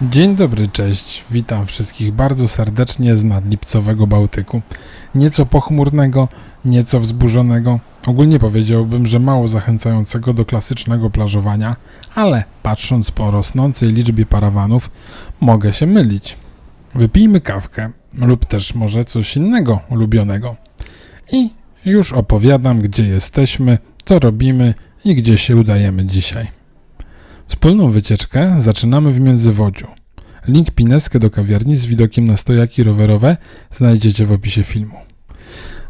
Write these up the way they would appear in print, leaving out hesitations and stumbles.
Dzień dobry, cześć. Witam wszystkich bardzo serdecznie z nadlipcowego Bałtyku. Nieco pochmurnego, nieco wzburzonego. Ogólnie powiedziałbym, że mało zachęcającego do klasycznego plażowania, ale patrząc po rosnącej liczbie parawanów, mogę się mylić. Wypijmy kawkę lub też może coś innego ulubionego. I już opowiadam, gdzie jesteśmy, co robimy i gdzie się udajemy dzisiaj. Wspólną wycieczkę zaczynamy w Międzywodziu. Link pineskę do kawiarni z widokiem na stojaki rowerowe znajdziecie w opisie filmu.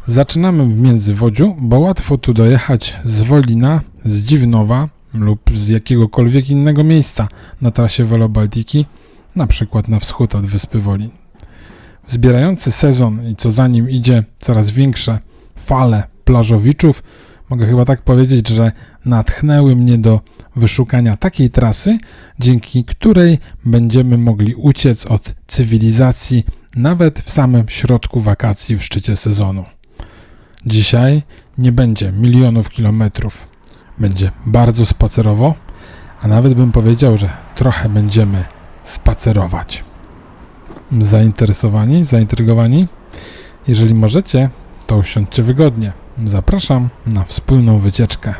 Zaczynamy w Międzywodziu, bo łatwo tu dojechać z Wolina, z Dziwnowa lub z jakiegokolwiek innego miejsca na trasie Velobaltiki, na przykład na wschód od wyspy Wolin. Wzbierający sezon i co za nim idzie coraz większe fale plażowiczów, mogę chyba tak powiedzieć, że natchnęły mnie do wyszukania takiej trasy, dzięki której będziemy mogli uciec od cywilizacji nawet w samym środku wakacji w szczycie sezonu. Dzisiaj nie będzie milionów kilometrów, będzie bardzo spacerowo, a nawet bym powiedział, że trochę będziemy spacerować. Zainteresowani? Zaintrygowani? Jeżeli możecie, to usiądźcie wygodnie. Zapraszam na wspólną wycieczkę.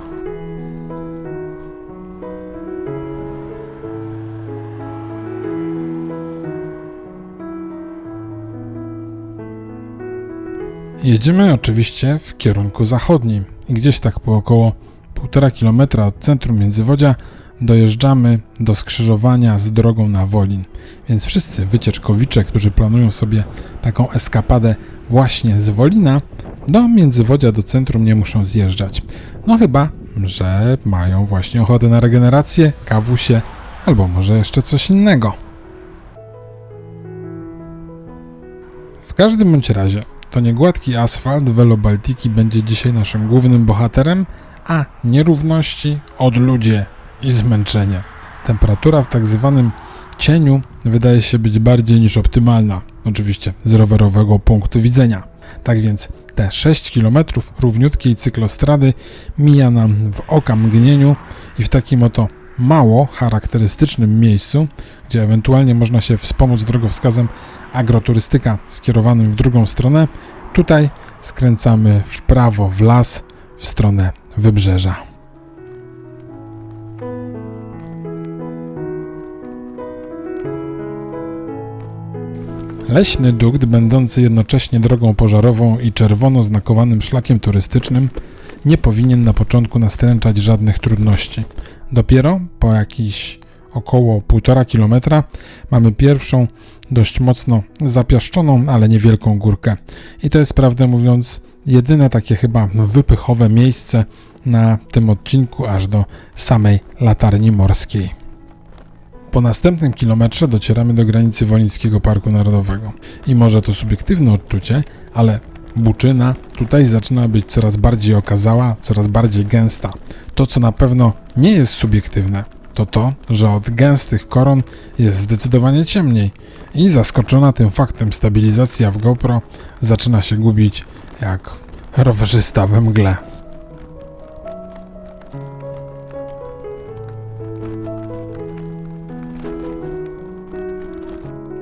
Jedziemy oczywiście w kierunku zachodnim i gdzieś tak po około 1,5 kilometra od centrum Międzywodzia dojeżdżamy do skrzyżowania z drogą na Wolin. Więc wszyscy wycieczkowicze, którzy planują sobie taką eskapadę właśnie z Wolina, do Międzywodzia, do centrum nie muszą zjeżdżać. No chyba, że mają właśnie ochotę na regenerację, kawusie albo może jeszcze coś innego. W każdym bądź razie to niegładki asfalt Velobaltiki będzie dzisiaj naszym głównym bohaterem, a nierówności, odludzie i zmęczenie. Temperatura w tak zwanym cieniu wydaje się być bardziej niż optymalna, oczywiście z rowerowego punktu widzenia. Tak więc te 6 km równiutkiej cyklostrady mija nam w okamgnieniu i w takim oto mało charakterystycznym miejscu, gdzie ewentualnie można się wspomóc drogowskazem agroturystyka skierowanym w drugą stronę, tutaj skręcamy w prawo w las w stronę wybrzeża. Leśny dukt, będący jednocześnie drogą pożarową i czerwono znakowanym szlakiem turystycznym, nie powinien na początku nastręczać żadnych trudności. Dopiero po jakichś około 1,5 kilometra mamy pierwszą, dość mocno zapiaszczoną, ale niewielką górkę. I to jest, prawdę mówiąc, jedyne takie chyba wypychowe miejsce na tym odcinku aż do samej Latarni Morskiej. Po następnym kilometrze docieramy do granicy Wolińskiego Parku Narodowego. I może to subiektywne odczucie, ale buczyna tutaj zaczyna być coraz bardziej okazała, coraz bardziej gęsta. To, co na pewno nie jest subiektywne, to, że od gęstych koron jest zdecydowanie ciemniej i zaskoczona tym faktem stabilizacja w GoPro zaczyna się gubić jak rowerzysta we mgle.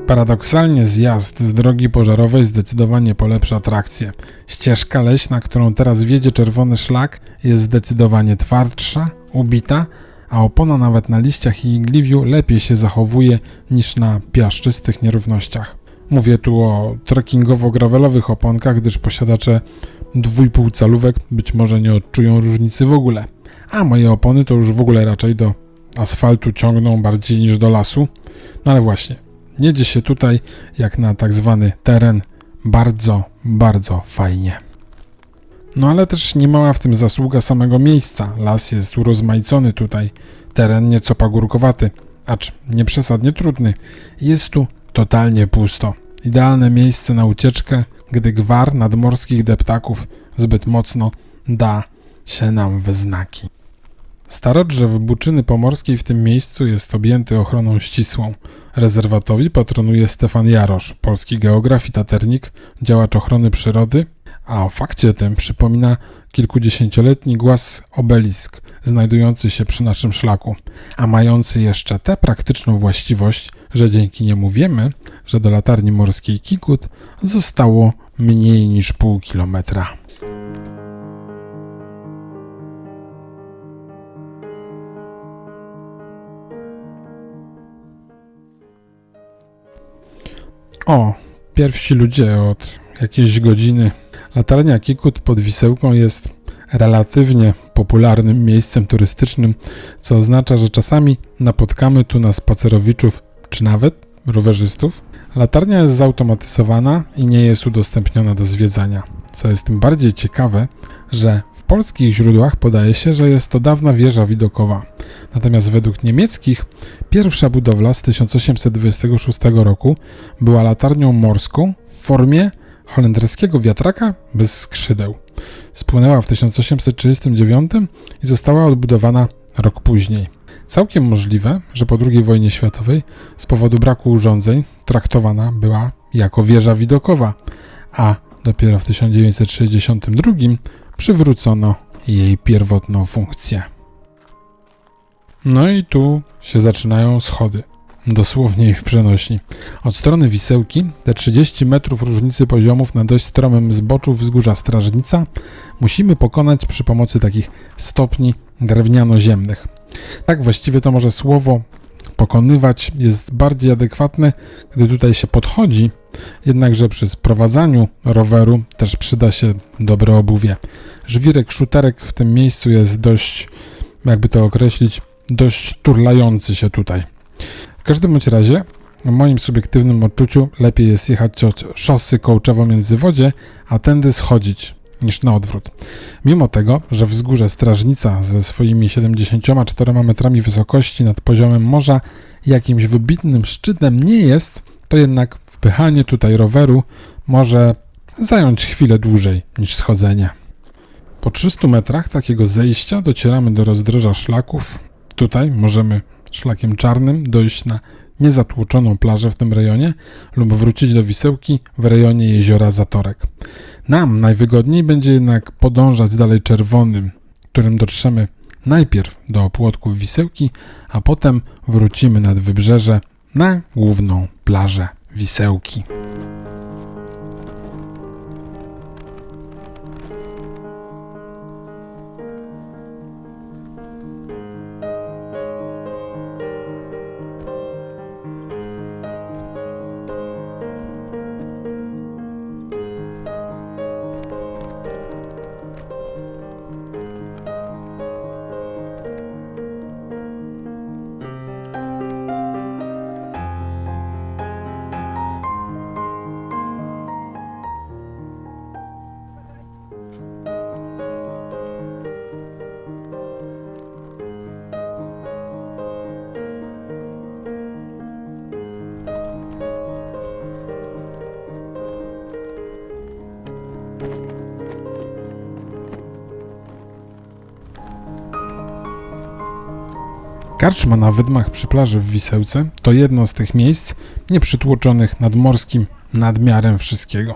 Paradoksalnie zjazd z drogi pożarowej zdecydowanie polepsza trakcję. Ścieżka leśna, którą teraz wiedzie czerwony szlak, jest zdecydowanie twardsza, ubita, a opona nawet na liściach i igliwiu lepiej się zachowuje niż na piaszczystych nierównościach. Mówię tu o trekkingowo-gravelowych oponkach, gdyż posiadacze 2,5 calówek być może nie odczują różnicy w ogóle. A moje opony to już w ogóle raczej do asfaltu ciągną bardziej niż do lasu. No ale właśnie, jedzie się tutaj jak na tak zwany teren bardzo, bardzo fajnie. No ale też nie mała w tym zasługa samego miejsca. Las jest urozmaicony tutaj, teren nieco pagórkowaty, acz nie przesadnie trudny. Jest tu totalnie pusto. Idealne miejsce na ucieczkę, gdy gwar nadmorskich deptaków zbyt mocno da się nam we znaki. Starodrzew Buczyny Pomorskiej w tym miejscu jest objęty ochroną ścisłą. Rezerwatowi patronuje Stefan Jarosz, polski geograf i taternik, działacz ochrony przyrody, a o fakcie tym przypomina kilkudziesięcioletni głaz obelisk znajdujący się przy naszym szlaku, a mający jeszcze tę praktyczną właściwość, że dzięki niemu wiemy, że do latarni morskiej Kikut zostało mniej niż pół kilometra. O, pierwsi ludzie od jakiejś godziny. Latarnia Kikut pod Wisełką jest relatywnie popularnym miejscem turystycznym, co oznacza, że czasami napotkamy tu na spacerowiczów czy nawet rowerzystów. Latarnia jest zautomatyzowana i nie jest udostępniona do zwiedzania. Co jest tym bardziej ciekawe, że w polskich źródłach podaje się, że jest to dawna wieża widokowa. Natomiast według niemieckich pierwsza budowla z 1826 roku była latarnią morską w formie holenderskiego wiatraka bez skrzydeł. Spłynęła w 1839 i została odbudowana rok później. Całkiem możliwe, że po II wojnie światowej z powodu braku urządzeń traktowana była jako wieża widokowa, a dopiero w 1962 przywrócono jej pierwotną funkcję. No i tu się zaczynają schody. Dosłownie i w przenośni. Od strony Wisełki, te 30 metrów różnicy poziomów na dość stromym zboczu wzgórza Strażnica, musimy pokonać przy pomocy takich stopni drewniano-ziemnych. Tak właściwie to może słowo pokonywać jest bardziej adekwatne, gdy tutaj się podchodzi, jednakże przy sprowadzaniu roweru też przyda się dobre obuwie. Żwirek szuterek w tym miejscu jest dość, jakby to określić, dość turlający się tutaj. W każdym bądź razie, w moim subiektywnym odczuciu, lepiej jest jechać od szosy Kołczowo-Międzywodzie, a tędy schodzić, niż na odwrót. Mimo tego, że wzgórze Strażnica ze swoimi 74 metrami wysokości nad poziomem morza jakimś wybitnym szczytem nie jest, to jednak wpychanie tutaj roweru może zająć chwilę dłużej niż schodzenie. Po 300 metrach takiego zejścia docieramy do rozdroża szlaków. Tutaj możemy szlakiem czarnym dojść na niezatłoczoną plażę w tym rejonie lub wrócić do Wisełki w rejonie jeziora Zatorek. Nam najwygodniej będzie jednak podążać dalej czerwonym, którym dotrzemy najpierw do opłotków Wisełki, a potem wrócimy nad wybrzeże na główną plażę Wisełki. Karczma na wydmach przy plaży w Wisełce to jedno z tych miejsc nieprzytłoczonych nad morskim nadmiarem wszystkiego.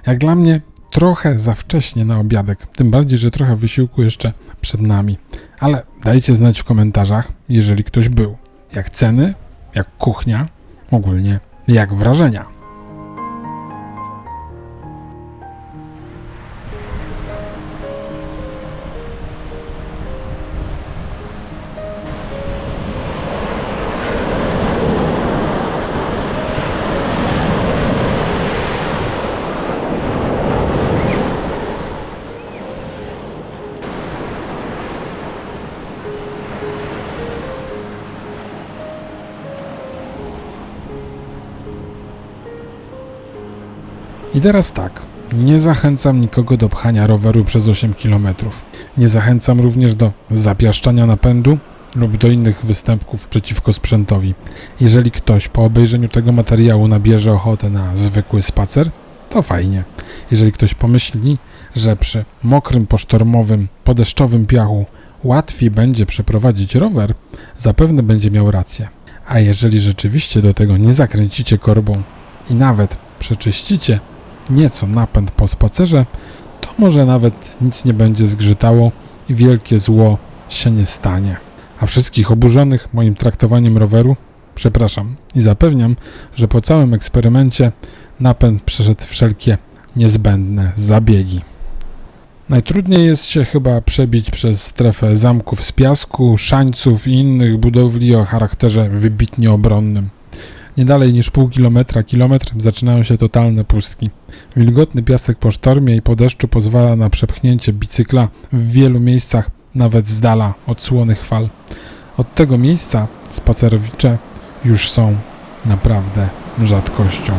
Jak dla mnie trochę za wcześnie na obiadek, tym bardziej, że trochę wysiłku jeszcze przed nami. Ale dajcie znać w komentarzach, jeżeli ktoś był. Jak ceny, jak kuchnia, ogólnie jak wrażenia. I teraz tak, nie zachęcam nikogo do pchania roweru przez 8 km. Nie zachęcam również do zapiaszczania napędu lub do innych występków przeciwko sprzętowi. Jeżeli ktoś po obejrzeniu tego materiału nabierze ochotę na zwykły spacer, to fajnie. Jeżeli ktoś pomyśli, że przy mokrym, posztormowym, podeszczowym piachu łatwiej będzie przeprowadzić rower, zapewne będzie miał rację. A jeżeli rzeczywiście do tego nie zakręcicie korbą i nawet przeczyścicie nieco napęd po spacerze, to może nawet nic nie będzie zgrzytało i wielkie zło się nie stanie. A wszystkich oburzonych moim traktowaniem roweru Przepraszam i zapewniam, że po całym eksperymencie napęd przeszedł wszelkie niezbędne zabiegi. Najtrudniej jest się chyba przebić przez strefę zamków z piasku, szańców i innych budowli o charakterze wybitnie obronnym. Nie dalej niż pół kilometr zaczynają się totalne pustki. Wilgotny piasek po sztormie i po deszczu pozwala na przepchnięcie bicykla w wielu miejscach nawet z dala od słonych fal. Od tego miejsca spacerowicze już są naprawdę rzadkością.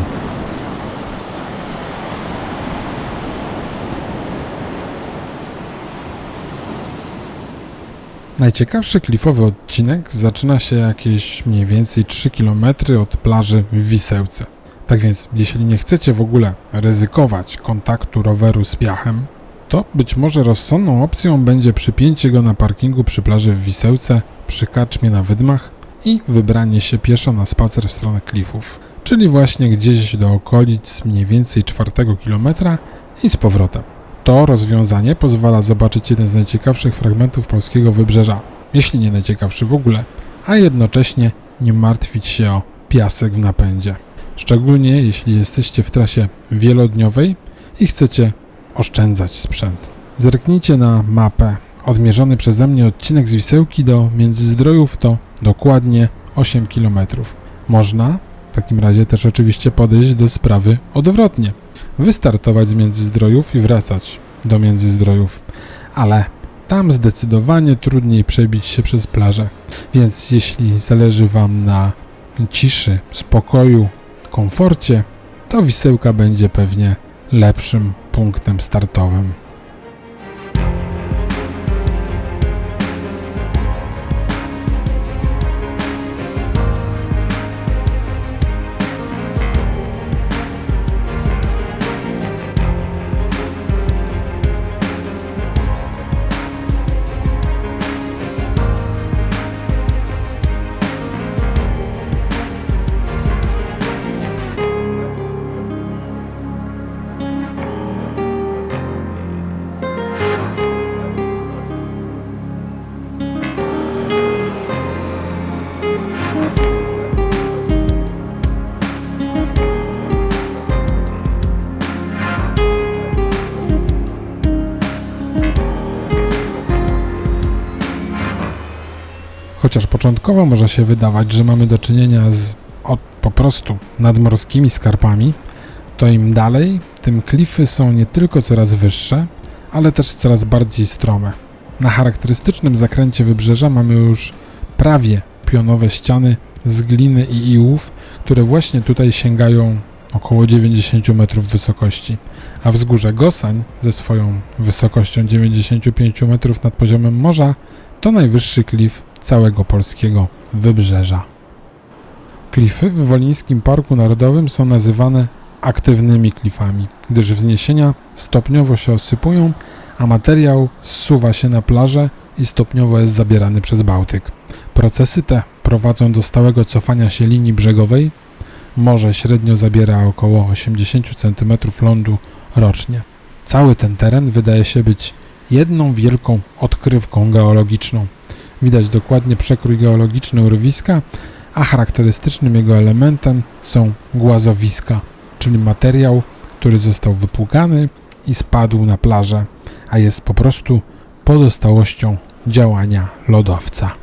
Najciekawszy klifowy odcinek zaczyna się jakieś mniej więcej 3 km od plaży w Wisełce. Tak więc, jeśli nie chcecie w ogóle ryzykować kontaktu roweru z piachem, to być może rozsądną opcją będzie przypięcie go na parkingu przy plaży w Wisełce, przy karczmie na Wydmach i wybranie się pieszo na spacer w stronę klifów, czyli właśnie gdzieś do okolic mniej więcej 4 km i z powrotem. To rozwiązanie pozwala zobaczyć jeden z najciekawszych fragmentów polskiego wybrzeża, jeśli nie najciekawszy w ogóle, a jednocześnie nie martwić się o piasek w napędzie. Szczególnie jeśli jesteście w trasie wielodniowej i chcecie oszczędzać sprzęt. Zerknijcie na mapę. Odmierzony przeze mnie odcinek z Wisełki do Międzyzdrojów to dokładnie 8 km. Można w takim razie też oczywiście podejść do sprawy odwrotnie. Wystartować z Międzyzdrojów i wracać do Międzyzdrojów, ale tam zdecydowanie trudniej przebić się przez plażę. Więc jeśli zależy Wam na ciszy, spokoju, komforcie, to Wisełka będzie pewnie lepszym punktem startowym. Chociaż początkowo może się wydawać, że mamy do czynienia z po prostu nadmorskimi skarpami, to im dalej, tym klify są nie tylko coraz wyższe, ale też coraz bardziej strome. Na charakterystycznym zakręcie wybrzeża mamy już prawie pionowe ściany z gliny i iłów, które właśnie tutaj sięgają około 90 metrów wysokości, a wzgórze Gosań ze swoją wysokością 95 metrów nad poziomem morza to najwyższy klif całego polskiego wybrzeża. Klify w Wolińskim Parku Narodowym są nazywane aktywnymi klifami, gdyż wzniesienia stopniowo się osypują, a materiał zsuwa się na plażę i stopniowo jest zabierany przez Bałtyk. Procesy te prowadzą do stałego cofania się linii brzegowej. Morze średnio zabiera około 80 cm lądu rocznie. Cały ten teren wydaje się być jedną wielką odkrywką geologiczną. Widać dokładnie przekrój geologiczny urwiska, a charakterystycznym jego elementem są głazowiska, czyli materiał, który został wypłukany i spadł na plażę, a jest po prostu pozostałością działania lodowca.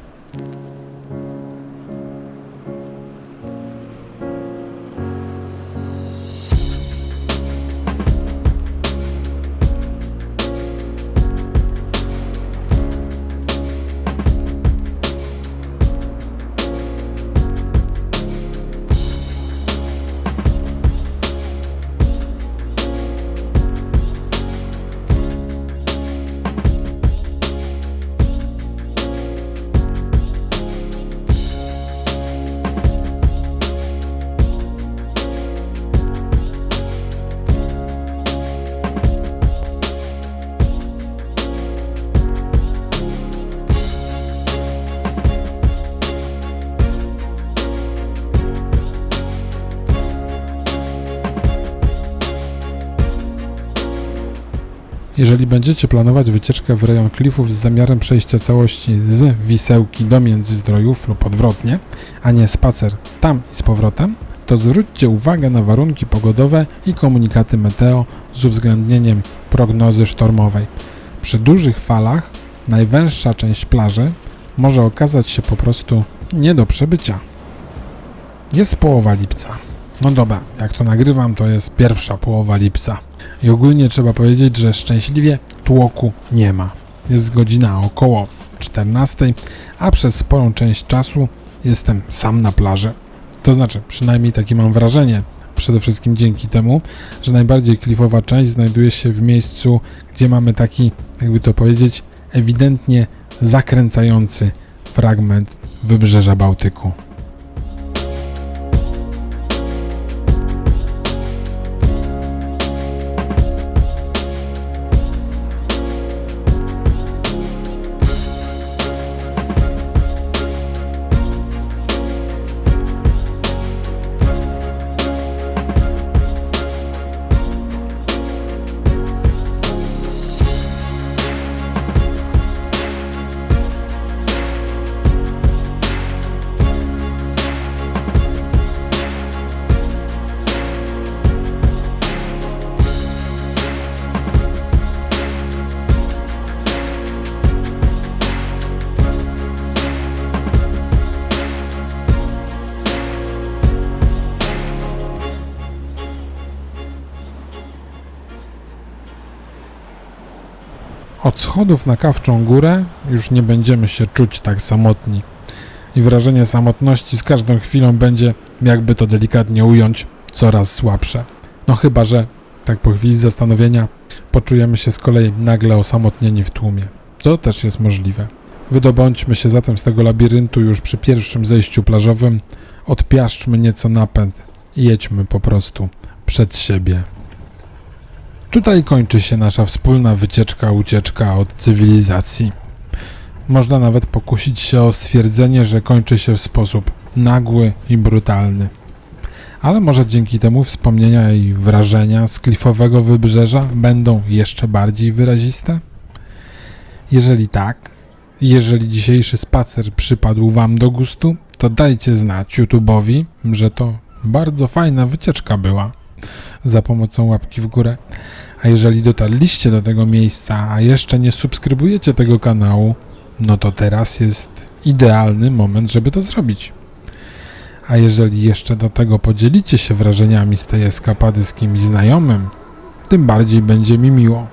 Jeżeli będziecie planować wycieczkę w rejon klifów z zamiarem przejścia całości z Wisełki do Międzyzdrojów lub odwrotnie, a nie spacer tam i z powrotem, to zwróćcie uwagę na warunki pogodowe i komunikaty meteo z uwzględnieniem prognozy sztormowej. Przy dużych falach najwęższa część plaży może okazać się po prostu nie do przebycia. Jest połowa lipca. No dobra, jak to nagrywam, to jest pierwsza połowa lipca. I ogólnie trzeba powiedzieć, że szczęśliwie tłoku nie ma. Jest godzina około 14, a przez sporą część czasu jestem sam na plaży. To znaczy, przynajmniej takie mam wrażenie. Przede wszystkim dzięki temu, że najbardziej klifowa część znajduje się w miejscu, gdzie mamy taki, jakby to powiedzieć, ewidentnie zakręcający fragment wybrzeża Bałtyku. Od schodów na Kawczą Górę już nie będziemy się czuć tak samotni. I wrażenie samotności z każdą chwilą będzie, jakby to delikatnie ująć, coraz słabsze. No chyba że, tak po chwili zastanowienia, poczujemy się z kolei nagle osamotnieni w tłumie. To też jest możliwe. Wydobądźmy się zatem z tego labiryntu już przy pierwszym zejściu plażowym, odpiaszczmy nieco napęd i jedźmy po prostu przed siebie. Tutaj kończy się nasza wspólna ucieczka od cywilizacji. Można nawet pokusić się o stwierdzenie, że kończy się w sposób nagły i brutalny. Ale może dzięki temu wspomnienia i wrażenia z klifowego wybrzeża będą jeszcze bardziej wyraziste? Jeżeli tak, jeżeli dzisiejszy spacer przypadł Wam do gustu, to dajcie znać YouTube'owi, że to bardzo fajna wycieczka była, za pomocą łapki w górę. A jeżeli dotarliście do tego miejsca, a jeszcze nie subskrybujecie tego kanału, no to teraz jest idealny moment, żeby to zrobić. A jeżeli jeszcze do tego podzielicie się wrażeniami z tej eskapady z kimś znajomym, tym bardziej będzie mi miło.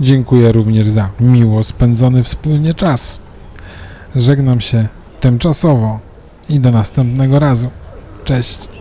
Dziękuję również za miło spędzony wspólnie czas. Żegnam się tymczasowo i do następnego razu. Cześć.